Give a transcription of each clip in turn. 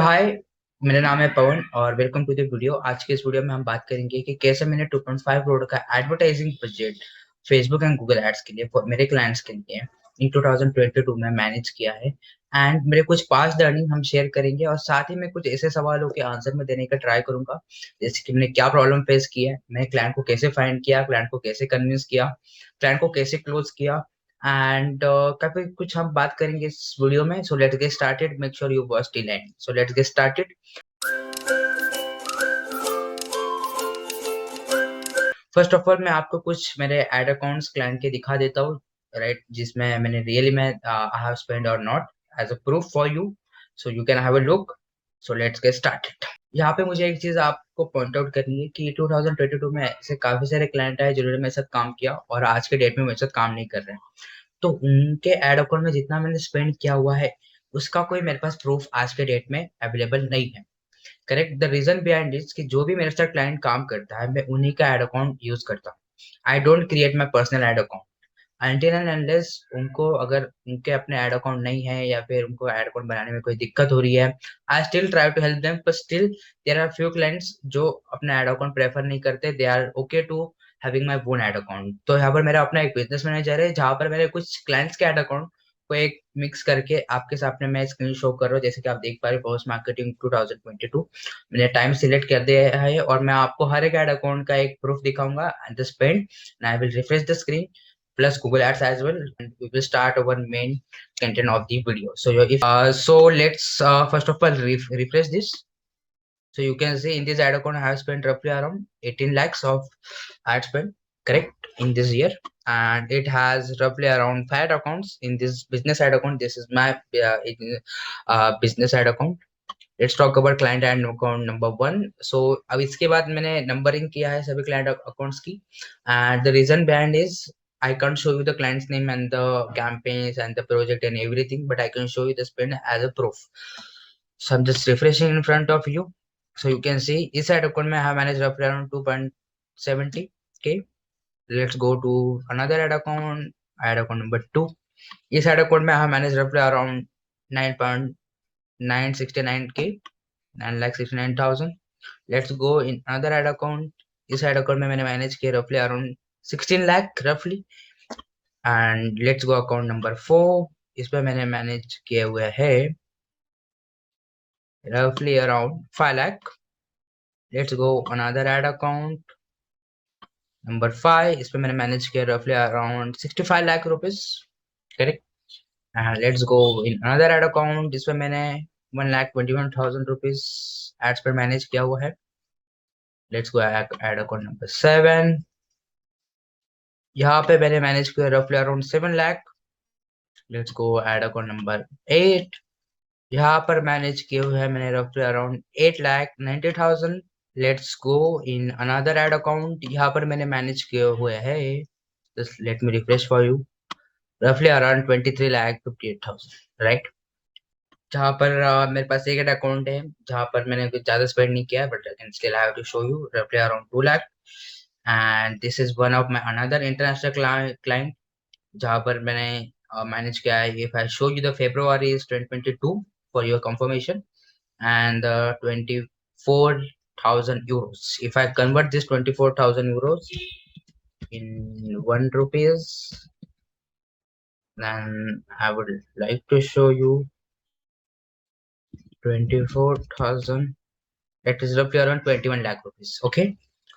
हाय, मेरा नाम है पवन और वेलकम टू द वीडियो। आज के इस वीडियो में हम बात करेंगे कि कैसे मैंने 2.5 करोड़ का advertising budget Facebook and Google ads के लिए मेरे क्लाइंट्स के लिए इन 2022 में मैनेज किया है। एंड मेरे कुछ पास्ट लर्निंग हम शेयर करेंगे और साथ ही मैं कुछ ऐसे सवालों के आंसर में देने का ट्राई करूंगा, जैसे कि मैंने क्या प्रॉब्लम फेस की है, मैंने क्लाइंट को कैसे फाइंड किया, क्लाइंट को कैसे कन्विंस किया, क्लाइंट को कैसे क्लोज किया। एंड काफी कुछ हम बात करेंगे इस वीडियो में। सो let's get started, make sure you watch till and. So let's get started. First of all मैं आपको कुछ मेरे एड अकाउंट्स क्लाइंट के दिखा देता हूँ, राइट, जिसमें मैंने रियली में आई हैव स्पेंड और not as a proof for you, so you can have a look. So let's get started. यहाँ पे मुझे एक चीज आपको पॉइंट आउट करनी है कि 2022 में ऐसे काफी सारे क्लाइंट आए जिन्होंने मेरे साथ काम किया और आज के डेट में मेरे साथ काम नहीं कर रहे हैं। तो उनके एड अकाउंट में जितना मैंने स्पेंड किया हुआ है उसका कोई मेरे पास प्रूफ आज के डेट में अवेलेबल नहीं है। Correct, the reason behind is कि जो भी मेरे साथ क्लाइंट काम करता है मैं उन्हीं का एड अकाउंट यूज करता हूँ। I don't create my personal ad account until and unless उनको, अगर उनके अपने एड अकाउंट नहीं है या फिर उनको एड अकाउंट बनाने में कोई दिक्कत हो रही है, I still try to help them, but still there are few clients जो अपना एड अकाउंट प्रेफर नहीं करते, they are okay to having my own ad account. तो यहाँ पर मेरा अपना एक बिजनेस मैनेजर है जहाँ पर मेरे कुछ क्लाइंट्स के एड अकाउंट को एक मिक्स करके आपके सामने मैं स्क्रीन शो कर रहा हूँ। जैसे कि आप देख पा रहे हो, पोस्ट मार्केटिंग 2022 मैंने टाइम सिलेक्ट कर दिया है और मैं आपको हर एक एड अकाउंट का एक प्रूफ दिखाऊंगा and the spend, and I will refresh the screen plus Google Ads as well, and we will start our main content of the video. So if so let's first of all refresh this. So you can see in this ad account I have spent roughly around 18 lakhs of ad spend, correct, in this year. And it has roughly around 5 accounts in this business ad account. This is my business ad account. Let's talk about client and account number one. So अब इसके बाद मैंने numbering किया है सभी client accounts की, and the reason behind is I can't show you the client's name and the campaigns and the project and everything, but I can show you the spend as a proof. So I'm just refreshing in front of you. So you can see इस ad account में I have managed roughly around 2.70 k. Let's go to another ad account number 2. इस ad account में I have managed roughly around 9.969 k, 9,69,000. Let's go in another ad account. इस ad account में मैंने manage किया roughly around 16 lakh roughly. And let's go account number 4. इसमें मैंने manage किए हुए है roughly around 5 lakh. Let's go another ad account number 5. इसमें मैंने manage किया roughly around 65 lakh rupees, correct. And let's go in another ad account. इसमें मैंने 1,21,000 rupees ads पर manage किया हुआ है. Let's go ad account number 7. यहाँ पे मैंने मैनेज किया रफली around 7 lakh. Let's go ad account number 8. यहाँ पर मैनेज किए हुए हैं मैंने रफली around 8,90,000. Let's go in another ad account. यहाँ पर मैंने मैनेज किए हुए हैं, just let me refresh for you, रफली अराउंड 23,58,000, राइट. जहाँ पर मेरे पास एक अकाउंट है जहाँ पर मैंने कुछ ज्यादा स्पेंड नहीं किया, but still I have to show you रफली around 2 lakh. And this is one of my another international client जहाँ पर मैंने मैनेज किया है. If I show you the February is 2022 for your confirmation, and 24,000 euros. If I convert this 24,000 euros in 1 rupees, then I would like to show you 24,000, that is roughly around 21 lakh rupees. Okay.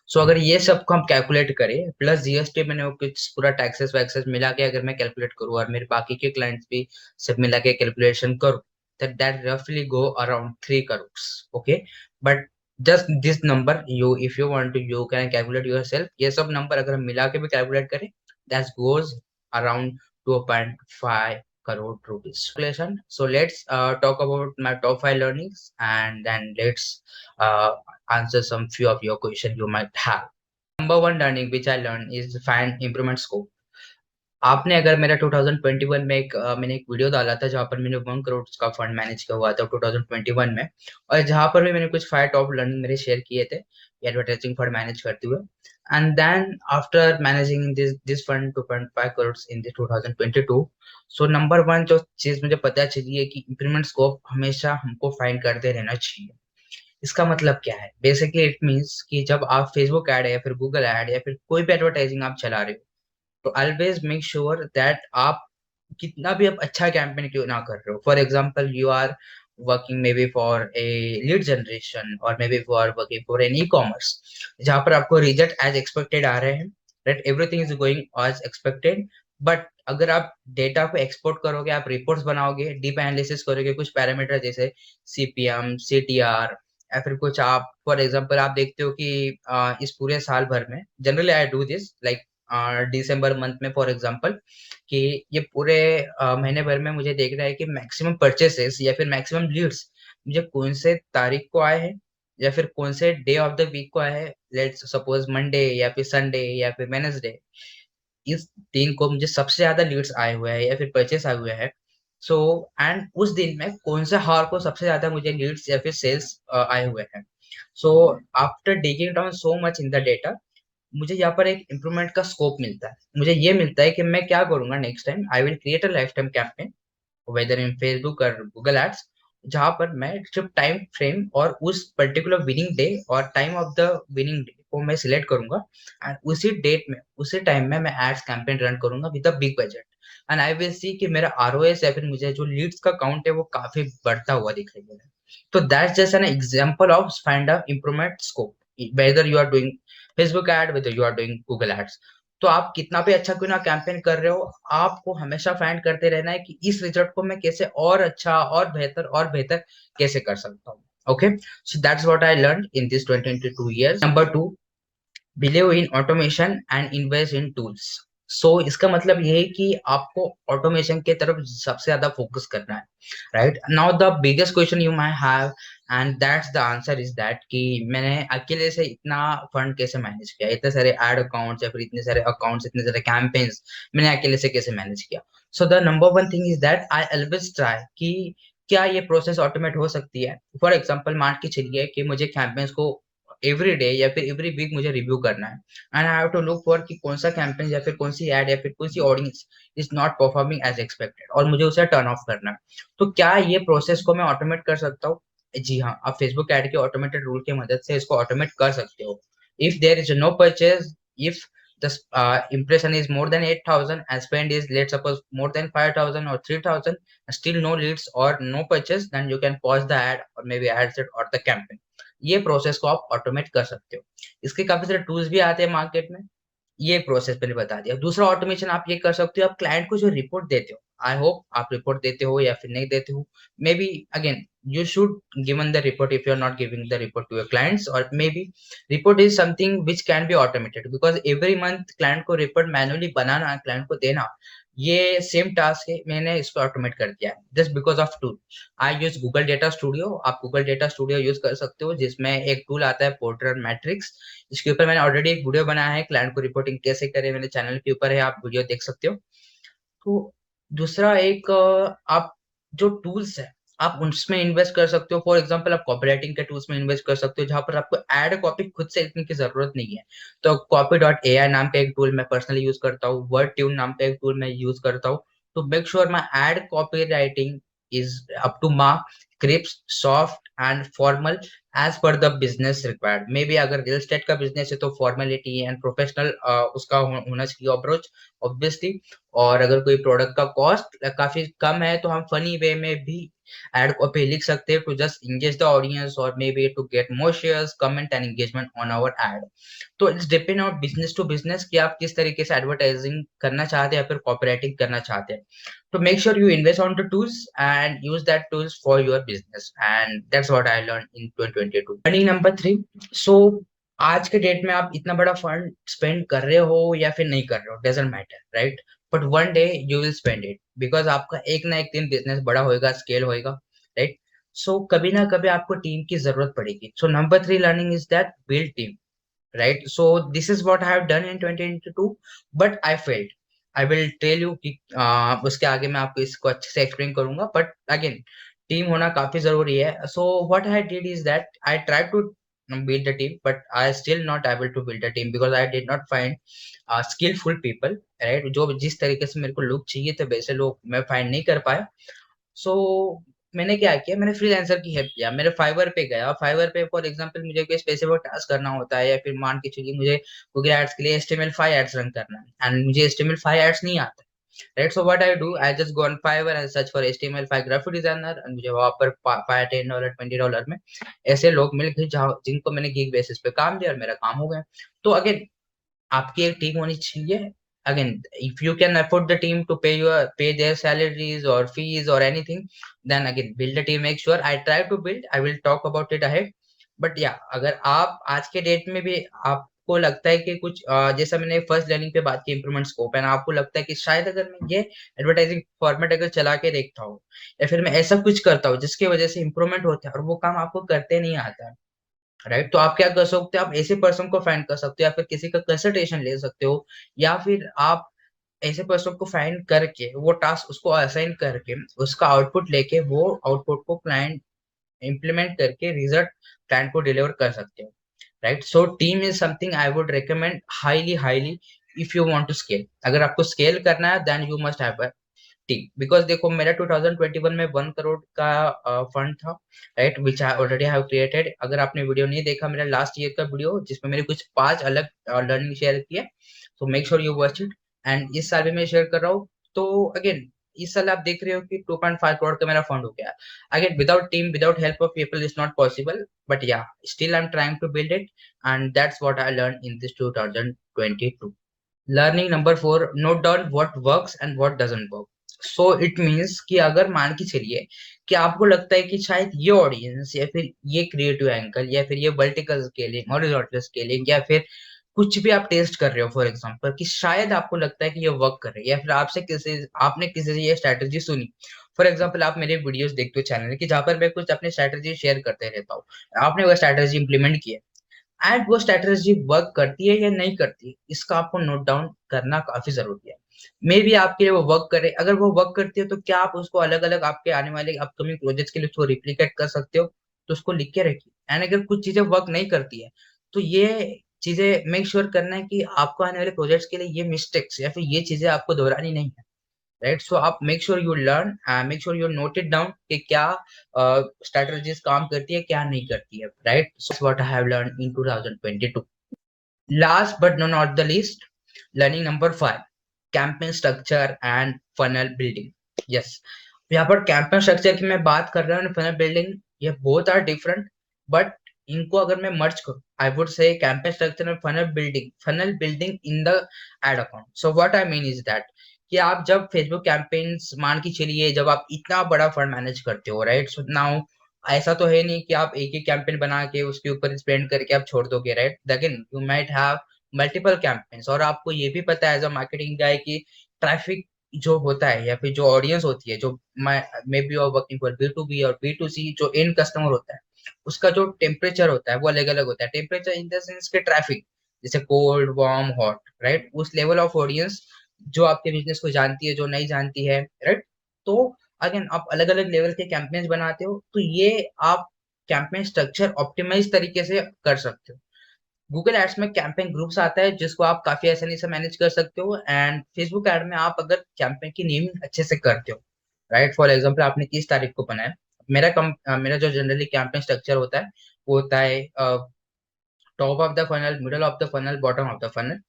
सो अगर ये सब को हम calculate करें plus GST मैंने वो कुछ पूरा टैक्सेस वैक्सेस मिला के अगर मैं कैलकुलेट करूँ और मेरे बाकी के क्लाइंट्स भी सब मिला के कैलकुलेशन करूँ, that roughly go around 3 crores. Okay, but just this number, you if you want to you can calculate yourself. ये सब नंबर अगर हम मिला के भी कैलकुलेट करें, that goes around 2.5 crore rupees calculation. So let's talk about my top 5 learnings, and then let's answer some few of your question you might have. Number one learning which I learned is find improvement scope. आपने अगर मेरा 2021 में मैंने एक video डाला था जहाँ पर मैंने 1 करोड़ का फंड मैनेज किया हुआ था 2021 में, और जहाँ पर भी मैंने कुछ 5 टॉप लर्निंग मेरे शेयर किए थे, एडवर्टाइजिंग फंड मैनेज करते हुए। And then after managing this fund 2.5 crore in 2022, so number one जो चीज मुझे पता चली है कि इंक्रीमेंट स्कोप हमेशा हमको फाइंड करते रहना चाहिए। इसका मतलब क्या है? बेसिकली इट मीन्स कि जब आप फेसबुक ऐड या फिर गूगल ऐड या फिर कोई भी एडवर्टाइजिंग आप चला रहे हो, तो ऑलवेज मेक श्योर दैट आप कितना भी आप अच्छा कैंपेन क्यों ना कर रहे हो, for example you are working maybe for a lead generation और maybe for working for an e commerce, जहां पर आपको रिजल्ट एज एक्सपेक्टेड आ रहे हैं, right, everything is going as expected. But अगर आप डेटा को एक्सपोर्ट करोगे, आप रिपोर्ट्स बनाओगे, डीप एनालिसिस करोगे, कुछ पैरामीटर जैसे सीपीएम, सीटीआर, या फिर कुछ आप फॉर एग्जांपल आप देखते हो कि इस पूरे साल भर में generally I do this like December month में फॉर एग्जांपल, कि ये पूरे महीने भर में मुझे देखना है कि मैक्सिमम परचेसेस या फिर मैक्सिमम लीड्स मुझे कौन से तारीख को आए हैं या फिर कौन से डे ऑफ द वीक को आए हैं, लेट्स सपोज मंडे या फिर संडे या फिर वेडनेसडे, इस दिन को मुझे सबसे ज्यादा लीड्स आए हुए हैं या फिर परचेस आए हुए हैं। सो एंड उस दिन में कौन से हार को सबसे ज्यादा मुझे लीड्स या फिर सेल्स आए हुए हैं। So after digging down so much in the data, मुझे यहाँ पर एक इम्प्रूवमेंट का स्कोप मिलता है। मुझे ये मिलता है कि मैं क्या करूंगा next time, I will create a lifetime campaign whether in Facebook और गूगल एड्स, जहां पर मैं सिर्फ टाइम फ्रेम और उस पर्टिकुलर विनिंग डे और time of the winning day को मैं सिलेक्ट करूंगा, एंड उसी डेट में उसी टाइम में मैं एड्स कैंपेन रन करूंगा with a big budget, and I will see कि मेरा आरओएस या फिर मुझे जो लीड्स का काउंट है वो काफी बढ़ता हुआ दिखाई दे रहा है। तो that's just an example of find a improvement scope, whether you are doing Facebook ad, whether you are doing Google ads। तो आप कितना भी अच्छा क्यों ना कैंपेन कर रहे हो, आपको हमेशा फाइंड करते रहना है कि इस रिजल्ट को मैं कैसे और बेहतर कैसे कर सकता हूँ। Okay, so that's what I learn in this 2022 years। Number two, believe in automation and invest in tools. So इसका मतलब ये है कि आपको ऑटोमेशन के तरफ सबसे ज्यादा फोकस करना है, right. Now the biggest question you my have and that's the answer is that कि मैंने अकेले से इतना फंड कैसे मैनेज किया, इतने सारे एड अकाउंट्स या फिर इतने सारे अकाउंट्स, इतने सारे कैंपेन्स मैंने अकेले से कैसे मैनेज किया। So the number one thing is that I always try कि क्या ये प्रोसेस ऑटोमेट हो सकती है। फॉर एग्जाम्पल मान के चलिए कि मुझे कैंपेन्स को एवरी डे या फिर एवरी वीक मुझे रिव्यू करना है, and I have to look for कि कौन सा कैंपेन या फिर कौन सी एड या फिर कौन सी audience is not performing as expected और मुझे उसे टर्न ऑफ करना है। तो क्या ये प्रोसेस को मैं ऑटोमेट कर सकता हूँ? जी हाँ, आप फेसबुक एड के ऑटोमेटेड रूल की मदद से इसको ऑटोमेट कर सकते हो। If there is no purchase, if the impression is more than 8,000 and spend is let's suppose more than 5,000 or 3,000 and still no leads or no purchase, then you can pause the ad or maybe ad set or the campaign। ये process को आप automate कर सकते हो। इसके काफी सारे tools भी आते हैं मार्केट में, ये प्रोसेस मैंने बता दिया। दूसरा ऑटोमेशन आप ये कर सकते हो, आप क्लाइंट को जो रिपोर्ट देते हो, आई होप आप रिपोर्ट देते हो या फिर नहीं देते हो, may be again you should given the report if you are not giving the report to your clients, or maybe report is something which can be automated because every month client को report manually बनाना, client को देना, ये same task है, मैंने इसको automate कर दिया है just because of tool. I use Google data studio, आप गूगल डेटा स्टूडियो यूज कर सकते हो जिसमें एक टूल आता है पोर्टर मैट्रिक्स। इसके ऊपर मैंने ऑलरेडी एक वीडियो बनाया है, क्लाइंट को रिपोर्टिंग कैसे करें, मेरे चैनल के ऊपर है, आप वीडियो देख सकते हो। तो दूसरा एक आप जो टूल्स है आप उसमें इन्वेस्ट कर सकते हो। फॉर एग्जांपल आप कॉपीराइटिंग के टूल्स में इन्वेस्ट कर सकते हो जहां पर आपको एड कॉपी खुद से लिखने की जरूरत नहीं है। तो कॉपी डॉट ए आई नाम का एक टूल मैं पर्सनली यूज करता हूँ, वर्ड ट्यून नाम का एक टूल मैं यूज करता हूँ। तो make sure my ad copy writing is up to mark, crisp, soft and formal as per the business required. Maybe अगर रियल एस्टेट का बिजनेस है तो फॉर्मेलिटी एंड प्रोफेशनल उसका होना चाहिए अप्रोच ऑब्वियसली। और अगर कोई प्रोडक्ट का कॉस्ट काफी कम है तो हम फनी वे में भी एड कॉपी लिख सकते हैं to just engage the audience और maybe to get more shares, comment and engagement on our ad. तो it's depend on business to business कि आप किस तरीके से एडवर्टाइजिंग करना चाहते हैं या फिर कॉपीराइटिंग करना चाहते हैं। तो make sure you invest on the tools and use that tools for your business, and that's what I learn in 2022। Learning number three, so आज के डेट में आप इतना बड़ा फंड स्पेंड कर रहे हो या फिर नहीं कर रहे हो, doesn't matter, right, but one day you will spend it because आपका एक ना एक दिन बिजनेस बड़ा होएगा, स्केल होएगा, राइट। सो कभी ना कभी आपको टीम की जरूरत पड़ेगी। So number three learning is that build team, right. So this is what I have done in 2022 but I failed. I will tell you कि उसके आगे मैं आपको इसको अच्छे से एक्सप्लेन करूंगा, बट अगेन टीम होना काफी जरूरी है। So what I did is that I try to build a team, but I still not able to build a team because I did not find skillful people, right? जो जिस तरीके से मेरे को लोग चाहिए थे वैसे लोग मैं फाइंड नहीं कर पाया। सो मैंने क्या किया, मैंने फ्रीलांसर की हेल्प लिया, मेरे फाइवर पे गया। फाइवर पे फॉर एग्जांपल मुझे कोई स्पेसिफिक टास्क करना होता है, या फिर मान के चलिए मुझे गूगल एड्स के लिए HTML5 एड्स रन करना है एंड मुझे HTML5 एड्स नहीं आता, right? So what I do, I just go on Fiverr and search for HTML5 graphic designer and मुझे वहां पर $5, $10, $20 में ऐसे लोग मिल गए जिनको मैंने गिग बेसिस पे काम दिया और मेरा काम हो गया। तो अगेन आपकी एक टीम होनी चाहिए। Again, if you can afford the team to pay their salaries or fees or anything, then again build a team, make sure I try to build, I will talk about it ahead। but yeah, अगर आप आज के date में भी आपको लगता है कि कुछ जैसा मैंने फर्स्ट लर्निंग पे बात की इम्प्रूवमेंट स्कोप है ना, आपको लगता है कि शायद अगर मैं ये एडवर्टाइजिंग फॉर्मेट अगर चला के देखता हूँ या फिर मैं ऐसा कुछ करता हूँ जिसकी वजह से इम्प्रूवमेंट होता है और वो काम आपको करते नहीं आता है, राइट? तो आप क्या कर सकते हो, आप ऐसे पर्सन को फाइंड कर सकते हो या फिर किसी का कंसल्टेशन ले सकते हो, या फिर आप ऐसे पर्सन को फाइंड करके वो टास्क उसको असाइन करके उसका आउटपुट लेके वो आउटपुट को क्लाइंट इम्प्लीमेंट करके रिजल्ट क्लाइंट को डिलीवर कर सकते हो, right? So team is something I would recommend highly highly if you want to scale. अगर आपको स्केल करना है देन यू मस्ट हैव ठीक, बिकॉज देखो मेरा 2021 में 1 करोड़ का फंड था, right, which I already have created. अगर आपने वीडियो नहीं देखा मेरा लास्ट ईयर का वीडियो जिसमें मैंने कुछ 5 अलग लर्निंग शेयर किए, सो make sure you watch it. And इस साल भी मैं शेयर कर रहा हूँ। तो अगेन इस साल आप देख रहे हो कि 2.5 करोड़ का मेरा फंड हो गया। Again without team without help of people is not possible, but yeah still I am trying to build it and that's what I learn in this 2022। Learning number 4, note down what works and what doesn't work. So it means कि अगर मान के चलिए कि आपको लगता है कि शायद ये ऑडियंस या फिर ये क्रिएटिव एंगल या फिर ये वर्टिकल स्केलिंग हॉरिजॉन्टल स्केलिंग या फिर कुछ भी आप टेस्ट कर रहे हो फॉर एग्जांपल कि शायद आपको लगता है कि ये वर्क कर रहा है, या फिर आपने किसी से ये स्ट्रैटेजी सुनी। फॉर एग्जांपल आप मेरे वीडियोस देखते हो चैनल की जहां पर मैं कुछ अपनी स्ट्रैटेजी शेयर करते रहता हूँ, आपने वो स्ट्रैटेजी इंप्लीमेंट की है एंड वो स्ट्रेटजी वर्क करती है या नहीं करती, इसका आपको नोट डाउन करना काफी जरूरी है। मे बी आपके लिए वो वर्क करे, अगर वो वर्क करती है तो क्या आप उसको अलग अलग आपके आने वाले अपकमिंग प्रोजेक्ट्स के लिए उसको रिप्लिकेट कर सकते हो, तो उसको लिख के रखिए। एंड अगर कुछ चीजें वर्क नहीं करती है तो ये चीजें मेक श्योर करना है कि आपको आने वाले प्रोजेक्ट्स के लिए ये मिस्टेक्स या फिर ये चीजें आपको दोहरानी नहीं है, राइट? सो आप make sure you learn, make sure you note it down कि क्या स्ट्रेटजीज काम करती है क्या नहीं करती है, right? So what I have learn in 2022। Last but not the least, learning number 5, campaign structure and funnel building. Yes, यहाँ पर कैंपेन स्ट्रक्चर की मैं बात कर रहा हूँ, फनल बिल्डिंग, ये बोथ आर डिफरेंट, बट इनको अगर मैं मर्ज करूँ I would say campaign structure and funnel building in the ad account. So what I mean is that कि आप जब फेसबुक कैंपेन्स मान के चलिए जब आप इतना बड़ा फंड मैनेज करते हो, राइट? सो नाउ ऐसा तो है नहीं कि आप एक ही कैंपेन बना के उसके ऊपर स्पेंड करके आप छोड़ दोगे, राइट? लेकिन you might have multiple campaigns और आपको ये भी पता है एज अ मार्केटिंग गाय कि ट्रैफिक जो होता है या फिर जो ऑडियंस होती है, जो मे बी और वर्किंग फॉर B2B और B2C जो एंड कस्टमर होता है, उसका जो टेम्परेचर होता है वो अलग अलग होता है। टेम्परेचर इन द सेंस के ट्रैफिक, जैसे कोल्ड वार्म हॉट, राइट? उस लेवल ऑफ ऑडियंस जो आपके बिजनेस को जानती है जो नहीं जानती है, राइट? तो अगेन आप अलग अलग लेवल के कैंपेन्स बनाते हो, तो ये आप कैंपेन स्ट्रक्चर ऑप्टिमाइज तरीके से कर सकते हो। गूगल एड्स में कैंपेन ग्रुप्स आता है जिसको आप काफी आसानी से मैनेज कर सकते हो, एंड फेसबुक एड में आप अगर कैंपेन की नेमिंग अच्छे से करते हो, राइट? फॉर एग्जांपल आपने 30 तारीख को बनाया, मेरा जो जनरली कैंपेन स्ट्रक्चर होता है वो होता है top of the funnel, middle of the funnel, bottom of the funnel,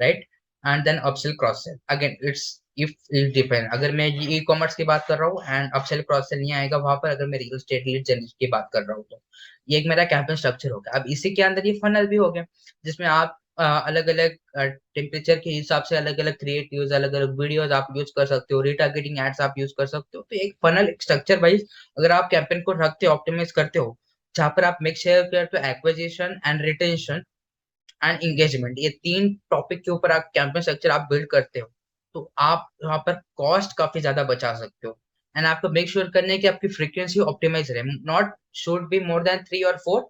right? And then upsell cross sell. Again it's if depend, अगर मैं ई कॉमर्स की बात कर रहा हूँ एंड अपसेल क्रॉस सेल नहीं आएगा वहां पर, अगर मैं रियल एस्टेट लीड जनरेशन की बात कर रहा हूँ तो ये एक मेरा कैंपेन स्ट्रक्चर हो गया। अब इसी के अंदर ये फनल भी हो गया जिसमें आप अलग अलग टेम्परेचर के हिसाब से अलग अलग क्रिएटिव्स अलग अलग वीडियोस आप यूज कर सकते हो, रिटारगेटिंग एड्स आप यूज कर सकते हो। तो एक फनल एक स्ट्रक्चर वाइज अगर आप कैंपेन को रखते हो ऑप्टिमाइज करते हो, जहां पर आप मेक श्योर करते हो acquisition and retention and engagement, ये 3 टॉपिक के ऊपर आप कैंपेन स्ट्रक्चर आप बिल्ड करते हो, तो आप वहां पर कॉस्ट काफी ज्यादा बचा सकते हो। एंड आपको मेक श्योर करना है कि आपकी फ्रीक्वेंसी ऑप्टिमाइज रहे, not should be more than 3 और 4।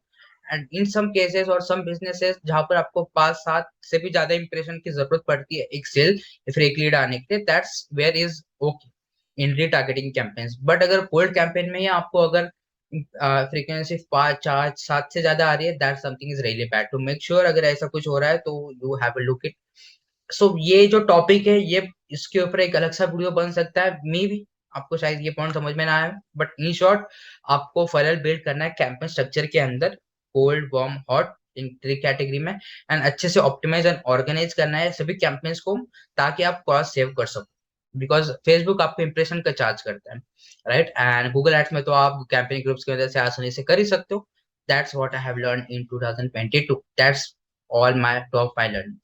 एंड इन सम केसेस और सम बिजनेसेस जहां पर आपको 5-7 से भी ज्यादा इंप्रेशन की जरूरत पड़ती है एक सेल या फिर एक लीड आने के लिए, that's where is okay in retargeting campaigns. But अगर कोल्ड कैंपेन में ही आपको अगर फ्रीक्वेंसी 5 4 7 से ज्यादा आ रही है, that something is really bad. To make sure अगर ऐसा कुछ हो रहा है तो you have a look it. So ये जो टॉपिक है ये इसके ऊपर एक अलग सा वीडियो बन सकता है, मे भी आपको शायद ये पॉइंट समझ में ना आए, बट इन शॉर्ट आपको फनल बिल्ड करना है कैंपेन स्ट्रक्चर के अंदर, cold warm hot in 3 category में, एंड अच्छे से ऑप्टिमाइज एंड ऑर्गेनाइज करना है सभी कैंपेन्स को, ताकि आप कॉस्ट सेव कर सको। बिकॉज फेसबुक आपको इंप्रेशन का चार्ज करता है, राइट, एंड गूगल एड्स में तो आप कैंपेन ग्रुप्स की वजह से आसानी से कर ही सकते हो। That's what I have learn in 2022। That's all my top 5 learning.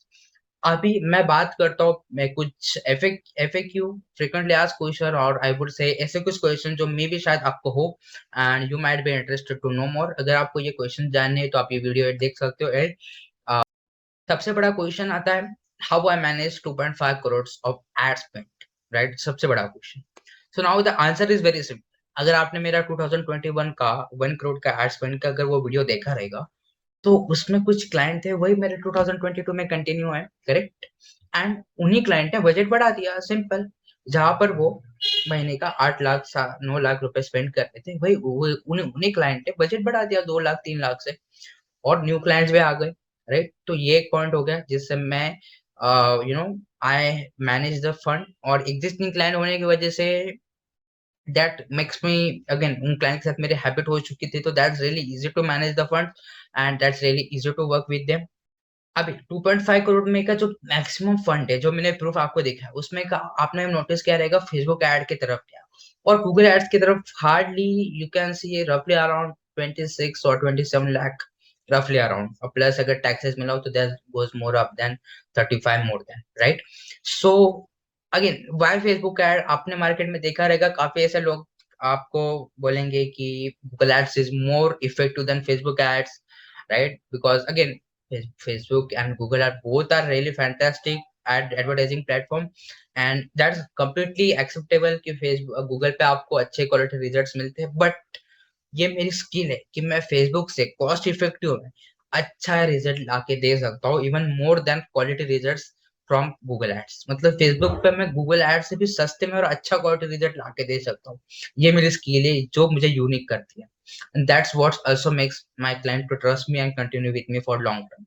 अभी मैं बात करता हूँ मैं कुछ एफएक्यू, फ्रीक्वेंटली आस्क्ड क्वेश्चन, और आई वुड से ऐसे कुछ क्वेश्चन जो मे भी शायद आपको हो and you might be interested to know more. अगर आपको ये क्वेश्चन जानने हैं तो आप ये वीडियो देख सकते हो। एंड सबसे बड़ा क्वेश्चन आता है, how I manage 2.5 crore of ad spend, right, सबसे बड़ा question. So now the answer is very simple. अगर आपने मेरा 2021 का 1 करोड़ का एड स्पेंड का अगर वो वीडियो देखा रहेगा, तो उसमें कुछ क्लाइंट थे वही मेरे 2022 में कंटिन्यू है, करेक्ट, एंड उन्हीं क्लाइंट ने बजट बढ़ा दिया, सिंपल। जहां पर वो महीने का 8 लाख 9 लाख रुपए स्पेंड करते थे, वही उन्हीं उन्हीं क्लाइंट ने बजट बढ़ा दिया 2 लाख 3 लाख से, और न्यू क्लाइंट्स भी आ गए, राइट। तो ये एक पॉइंट हो गया जिससे मैं you know I manage the fund, और एग्जिस्टिंग क्लाइंट होने की वजह से दैट मेक्स मी, अगेन उन क्लाइंट के साथ मेरी हैबिट हो चुकी थी, तो that's really easy to manage the fund and that's really easy to work with them. अभी 2.5 करोड़ में का जो मैक्सिमम फंड है, जो मैंने प्रूफ आपको दिखा है, उसमें का आपने नोटिस किया रहेगा फेसबुक एड की तरफ गया, और गूगल एड्स की तरफ हार्डली यू कैन सी रफली अराउंड 26 और 27 लाख, रफली अराउंड, और प्लस अगर टैक्सेस मिला हो तो that goes more up than 35 more than, right. So again why Facebook ad, आपने मार्केट में देखा रहेगा काफी ऐसे लोग आपको बोलेंगे कि Google ads is more effective than Facebook ads, right? Because again, Facebook and Google are both are really fantastic at advertising platform, and that's completely acceptable कि Facebook Google पे आपको अच्छे क्वालिटी रिजल्ट्स मिलते हैं, बट ये मेरी skill है कि मैं फेसबुक से कॉस्ट इफेक्टिव में अच्छा रिजल्ट लाके दे सकता हूँ, even more than quality results from Google ads. मतलब फेसबुक पे मैं गूगल एड्स से भी सस्ते में और अच्छा क्वालिटी रिजल्ट लाके दे सकता हूँ। ये मेरी स्किल है जो मुझे यूनिक करती है, and that's what also makes my client to trust me and continue with me for long term.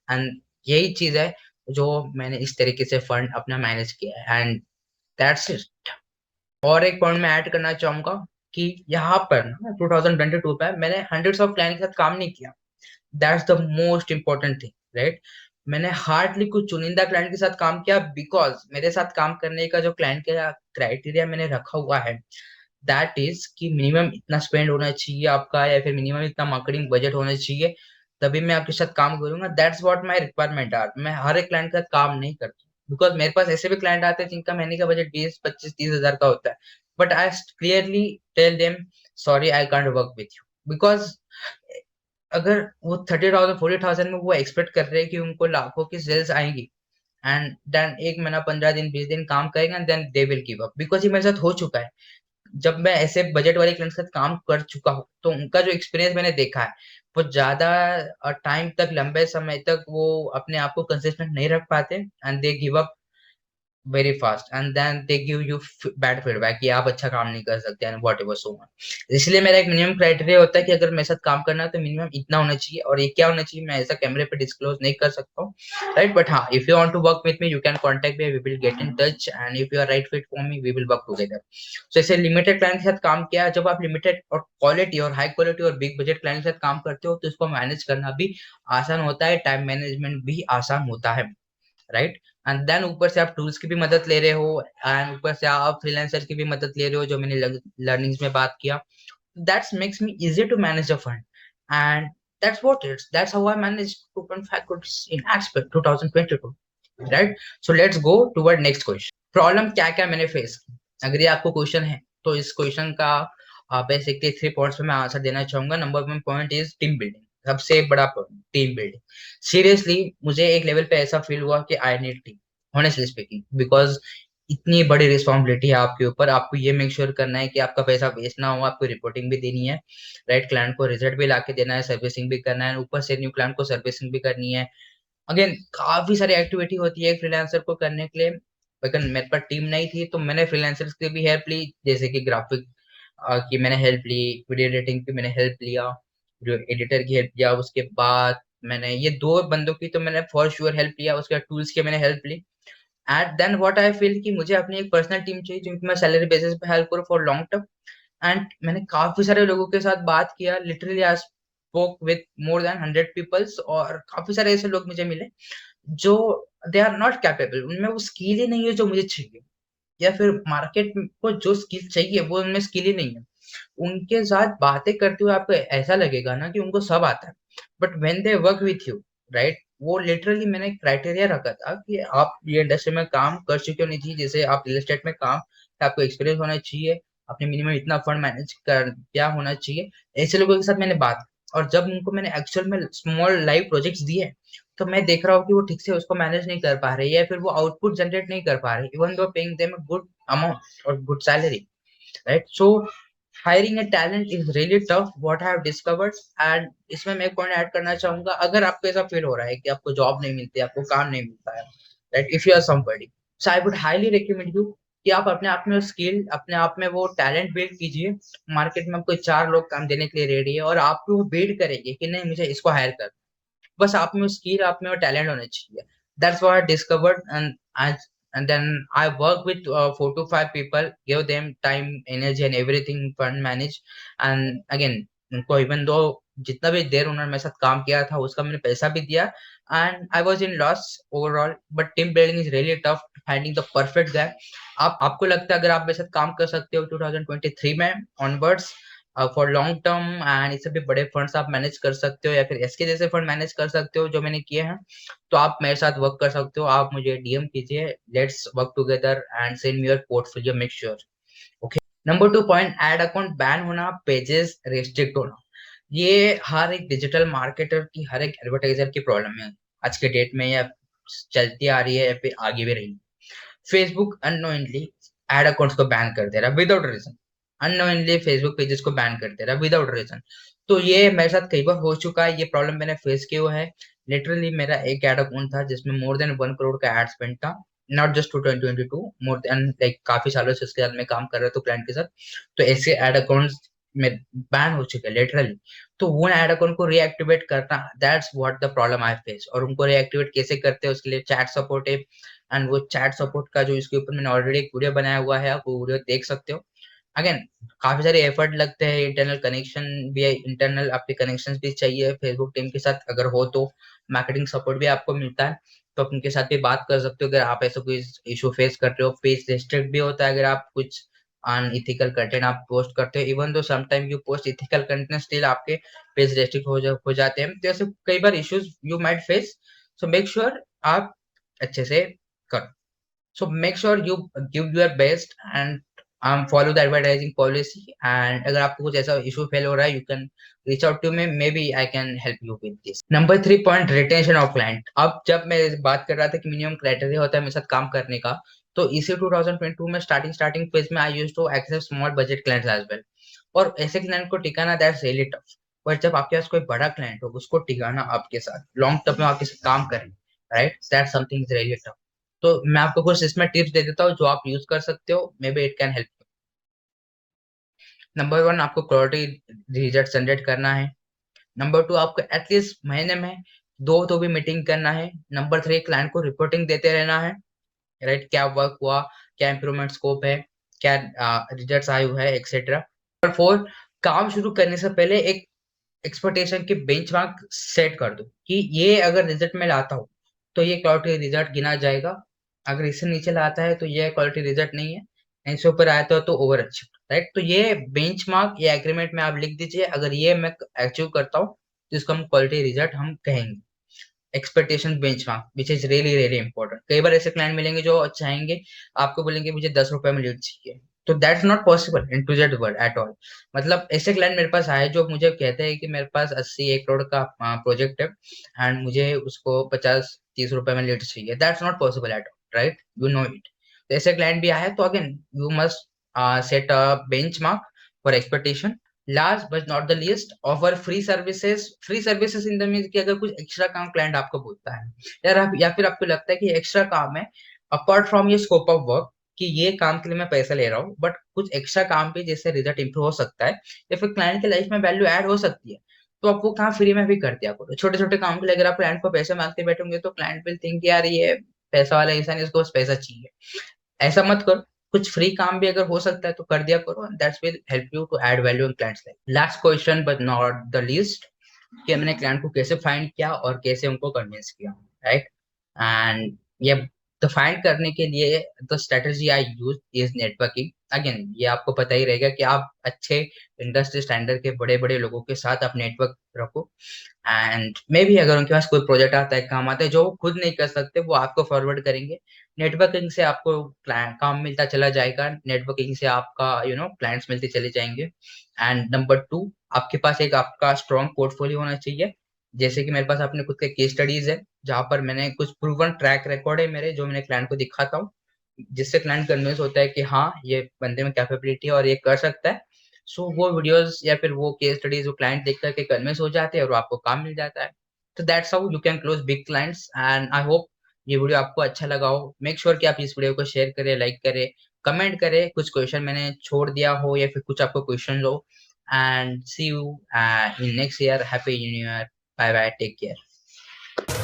And यही चीज है जो मैंने इस तरीके से फंड अपना मैनेज किया है, एंड दैट्स इट। और एक पॉइंट मैं ऐड करना चाहूंगा कि यहाँ पर ना 2022 पे मैंने हंड्रेड्स ऑफ क्लाइंट के साथ काम नहीं किया। That's the most important thing, right. मैंने हार्डली कुछ चुनिंदा क्लाइंट के साथ काम किया, बिकॉज मेरे साथ काम करने का जो क्लाइंट का क्राइटेरिया मैंने रखा हुआ है, दैट इज कि मिनिमम इतना स्पेंड होना चाहिए आपका, या फिर मिनिमम इतना मार्केटिंग बजट होना चाहिए, तभी मैं आपके साथ काम करूंगा। That's what my requirement are. मैं हर एक क्लाइंट के साथ काम नहीं करता, बिकॉज मेरे पास ऐसे भी क्लाइंट आते हैं जिनका महीने का बजट 20 25 30 हजार का होता है, but I clearly tell them sorry I can't work with you, because अगर वो 30,000 40,000 में वो एक्सपेक्ट कर रहे हैं कि उनको लाखों की सेल्स आएंगी, एंड देन 1 महीना 15 दिन 20 दिन काम करेंगे, then they will give up, because ये मेरे साथ हो चुका है। जब मैं ऐसे बजट वाले क्लाइंट के साथ काम कर चुका हूँ, तो उनका जो एक्सपीरियंस मैंने देखा है, वो ज्यादा टाइम तक, लंबे समय तक वो अपने आप को कंसिस्टेंट नहीं रख पाते, and they give up very fast, and then they give you bad feedback कि आप अच्छा काम नहीं कर सकते, and whatever so much. इसलिए मेरा एक मिनिमम क्राइटेरिया होता है कि अगर मेरे साथ काम करना है तो मिनिमम इतना होना चाहिए, और ये क्या होना चाहिए मैं ऐसा कैमरे पे डिस्क्लोज नहीं कर सकता हूँ, राइट। बट हाँ, if you want to work with me you can contact me, we will get in touch, and if you are right fit for me we will work together. So ऐसे limited client के साथ काम किया। जब आप limited और quality और high quality और बिग बजट क्लाइंट के साथ काम करते हो, तो इसको मैनेज करना भी आसान होता है, टाइम मैनेजमेंट भी आसान होता है, राइट। एंड देन ऊपर से आप टूल्स की भी मदद ले रहे हो, एंड ऊपर से आप फ्रीलांसर की भी मदद ले रहे हो, जो मैंने लर्निंग्स में बात किया। That's makes me easy to manage the fund, and that's how I managed 2.5 crores in Axpert 2022, right? So let's go toward next question. Problem क्या क्या मैंने फेस की, अगर ये आपको क्वेश्चन है तो इस क्वेश्चन का बेसिकली 3 पॉइंट्स में मैं आंसर देना चाहूंगा। Number 1 point is team building, सबसे बड़ा पॉइंट टीम बिल्डिंग। सीरियसली मुझे एक लेवल पे ऐसा फील हुआ कि I need team, honestly speaking, because इतनी बड़ी रिस्पॉन्सिबिलिटी है आपके ऊपर। आपको ये मेक श्योर करना है कि आपका पैसा वेस्ट ना हो, आपको रिपोर्टिंग भी देनी है, राइट, क्लाइंट को रिजल्ट भी लाके देना है, सर्विसिंग भी करना है, ऊपर से न्यू क्लाइंट को सर्विसिंग भी करनी है। अगेन काफी सारी एक्टिविटी होती है फ्रीलांसर को करने के लिए। अगर मेरे पास टीम नहीं थी तो मैंने फ्रीलांसर्स की भी हेल्प ली, जैसे कि ग्राफिक कि मैंने हेल्प ली, वीडियो एडिटिंग की मैंने हेल्प लिया, जो एडिटर की हेल्प लिया, उसके बाद मैंने ये दो बंदों की तो मैंने फॉर श्योर हेल्प लिया, उसके बाद टूल्स की मैंने हेल्प ली। And then what I feel कि मुझे अपनी एक पर्सनल टीम चाहिए जिनकी मैं सैलरी बेसिस पे हेल्प करूँ फॉर लॉन्ग टर्म। एंड मैंने काफी सारे लोगों के साथ बात किया, literally I spoke with more than 100 peoples, और काफी सारे ऐसे लोग मुझे मिले जो दे आर नॉट कैपेबल, उनमें वो स्किल ही नहीं है जो मुझे चाहिए, या फिर मार्केट को जो स्किल चाहिए वो उनमें स्किल ही नहीं है। उनके साथ बातें करते हुए आपको ऐसा लगेगा ना कि उनको सब आता है, but when they work with you, right, वो लिटरली मैंने क्राइटेरिया रखा था कि आप ये इंडस्ट्री में काम कर चुके होने चाहिए, जैसे आप रियल एस्टेट में काम, आपको एक्सपीरियंस होना चाहिए, आपने मिनिमम इतना फंड मैनेज कर क्या होना चाहिए। ऐसे लोगों के साथ मैंने बात की, और जब उनको मैंने एक्चुअल में स्मॉल लाइव प्रोजेक्ट्स दिए, तो मैं देख रहा हूँ कि वो ठीक से उसको मैनेज नहीं कर पा रहे, या फिर वो आउटपुट जनरेट नहीं कर पा रहे, even though paying them a good amount और good salary, right. So hiring a talent is really tough, what I have discovered। and इसमें मैं एक पॉइंट ऐड करना चाहूंगा, अगर आपको ऐसा फील हो रहा है कि आपको जॉब नहीं मिलती, आपको काम नहीं मिलता है, right, if you are somebody, so I would highly recommend you कि आप अपने आप में स्किल, अपने आप में वो टैलेंट बिल्ड कीजिए। मार्केट में आपको चार लोग काम देने के लिए रेडी है, और आपको वो बिल्ड करेंगे कि नहीं मुझे इसको हायर कर, बस आप में वो स्किल, आप में वो टैलेंट होना चाहिए। That's what I discovered. And then I work with 4 to 5 people, give them time, energy and everything, fund manage। and again उनको इवन दो जितना भी देर उन्होंने मेरे साथ काम किया था उसका मैंने पैसा भी दिया, and I was in loss overall, but team building is really tough, finding the perfect guy. आप आपको लगता है अगर आप मेरे साथ काम कर सकते हो 2023 में onwards for long term, and इससे भी बड़े फंड्स आप मैनेज कर सकते हो, या फिर एसके जैसे फंड मैनेज कर सकते हो जो मैंने किए हैं, तो आप मेरे साथ वर्क कर सकते हो। आप मुझे डीएम कीजिए, let's work together and send me your portfolio, make sure. Okay. Number 2 point, ad account ban होना, पेजेस रेस्ट्रिक्ट होना। ये हर एक डिजिटल मार्केटर की, हर एक एडवर्टाइजर की प्रॉब्लम है आज के डेट में, या चलती आ रही है या फिर आगे भी रही। फेसबुक अननोइंगली एड अकाउंट्स को बैन कर दे रहा without reason, unknowingly Facebook pages को बैन कर दे रहा विदाउट रीजन। तो ये मेरे साथ कई बार हो चुका है, ये प्रॉब्लम मैंने फेस किया हुआ है। लिटरली मेरा एक एड अकाउंट था जिसमें मोर देन 1 करोड़ का एड स्पेंड था, not just to 2022, more than like काफी सालों से उसके साथ मैं काम कर रहा था क्लाइंट के साथ। तो ऐसे एड अकाउंट्स में बैन हो चुके हैं लिटरली। तो वो एड अकाउंट को रीएक्टिवेट करना, that's what the problem I face. और उनको रीएक्टिवेट कैसे करते हैं उसके लिए चैट सपोर्ट है, एंड वो चैट सपोर्ट का जो इसके ऊपर मैंने ऑलरेडी एक वीडियो बनाया हुआ है, आप वो वीडियो देख सकते हो। अगेन काफी सारे एफर्ट लगते हैं, इंटरनल कनेक्शन भी है, इंटरनल आपके कनेक्शंस भी चाहिए फेसबुक टीम के साथ, अगर हो तो मार्केटिंग सपोर्ट भी आपको मिलता है, तो आप उनके साथ भी बात कर सकते हो अगर आप ऐसा कोई इशू फेस कर रहे हो। पेज रेस्ट्रिक्ट भी होता है अगर आप कुछ अनइथिकल कंटेंट आप पोस्ट करते हो, even though sometime you post ethical content, still आपके पेज रेस्ट्रिक्ट हो जाते हैं। तो ऐसे कई बार issues you might face, so make sure आप अच्छे से करो। So make sure you give your best and follow the advertising policy। and अगर आपको कुछ ऐसा इशू फेल हो रहा है, you can reach out to me, maybe I can help you with this। Number 3 point, retention of client. अब जब मैं बात कर रहा था कि मिनिमम क्राइटेरिया होता है मेरे साथ काम करने का, तो इसी 2022 में स्टार्टिंग फेज में I used to access small budget clients as well, और ऐसे क्लाइंट को टिकाना दैट्स रियली टफ। पर जब आपके पास कोई बड़ा क्लाइंट हो, उसको टिकाना आपके साथ लॉन्ग टर्म में आपके साथ काम करें, right, that's something is really tough. तो मैं आपको कुछ इसमें टिप्स दे देता हूँ जो आप यूज कर सकते हो, may be it can help. Number 1, आपको क्वालिटी रिजल्ट जनरेट करना है। नंबर 2, आपको एटलीस्ट महीने में दो तो भी मीटिंग करना है। नंबर 3, क्लाइंट को रिपोर्टिंग देते रहना है, राइट, क्या वर्क हुआ, क्या इंप्रूवमेंट स्कोप है, क्या रिजल्ट्स आए हुए हैं, एक्सेट्रा। नंबर 4, काम शुरू करने से पहले एक एक्सपेक्टेशन की बेंचमार्क सेट कर दो कि ये अगर रिजल्ट में लाता हूँ तो ये क्वालिटी रिजल्ट गिना जाएगा, अगर इससे नीचे लाता है तो ये क्वालिटी रिजल्ट नहीं है, इससे ऊपर आता है तो ओवर अचीव, राइट। तो ये बेंचमार्क या एग्रीमेंट में आप लिख दीजिए, अगर ये मैं अचीव करता हूँ तो इसको हम क्वालिटी रिजल्ट हम कहेंगे। Expectation benchmark which is really really important. कई बार ऐसे क्लाइंट मिलेंगे जो चाहेंगे, आपको बोलेंगे मुझे 10 रुपए में लीड चाहिए, तो that's not possible in to that world at all. मतलब ऐसे क्लाइंट मेरे पास आए जो मुझे कहते हैं कि मेरे पास 80 1 करोड़ का प्रोजेक्ट है, एंड मुझे उसको 50 30 रुपए में लीड चाहिए, that's not possible at all, right, you know it. तो ऐसे क्लाइंट भी आए तो again you must set a bench mark for expectation. Last but not the least, offer free services. Free services in the means कि अगर कुछ extra काम client आपको बोलता है, या फिर आपको लगता है कि एक्स्ट्रा काम है अपार्ट फ्रॉम ये स्कोप ऑफ वर्क, कि ये काम के लिए मैं पैसा ले रहा हूँ, बट कुछ एक्स्ट्रा काम पे जैसे रिजल्ट इंप्रूव हो सकता है या फिर क्लाइंट की लाइफ में वैल्यू ऐड हो सकती है, तो आप वो काम फ्री में भी कर दिया करो। छोटे छोटे काम के लिए अगर आप क्लाइंट को पैसे मांगते बैठोगे तो क्लाइंट विल थिंक यार ये पैसा वाला इंसान, इसको बस पैसा चाहिए। ऐसा मत करो, कुछ फ्री काम भी अगर हो सकता है तो कर दिया करो, that's will help you to add value in clients life. Last question but not the least, कि हमने क्लाइंट को कैसे फाइंड किया और कैसे उनको कन्विंस किया, राइट। एंड ये तो फाइंड करने के लिए the strategy I use is networking. Again ये आपको पता ही रहेगा कि आप अच्छे इंडस्ट्री स्टैंडर्ड के बड़े बड़े लोगों के साथ आप नेटवर्क रखो, एंड मे भी अगर उनके पास कोई प्रोजेक्ट आता है, काम आता है जो वो खुद नहीं कर सकते, वो आपको फॉरवर्ड करेंगे। नेटवर्किंग से आपको क्लाइंट काम मिलता चला जाएगा, नेटवर्किंग से आपका क्लाइंट्स मिलते चले जाएंगे। एंड नंबर टू, आपके पास एक आपका स्ट्रॉन्ग पोर्टफोलियो होना चाहिए। जैसे कि मेरे पास अपने खुद के केस स्टडीज है, जहां पर मैंने कुछ प्रूवन ट्रैक रिकॉर्ड है मेरे, जो मैंने क्लाइंट को दिखाता हूँ, जिससे क्लाइंट कन्विंस होता है कि हाँ ये बंदे में कैपेबिलिटी है और ये कर सकता है। सो वो वीडियोस या फिर वो केस स्टडीज वो क्लाइंट देख करके कन्विंस हो जाते हैं और आपको काम मिल जाता है। तो that's how you can close big clients. And I hope ये वीडियो आपको अच्छा लगा हो। मेक श्योर कि आप इस वीडियो को शेयर करें, लाइक करें, कमेंट करें कुछ क्वेश्चन मैंने छोड़ दिया हो या फिर कुछ आपको क्वेश्चन हो। And see you in next year. Happy new year. Bye bye, take care.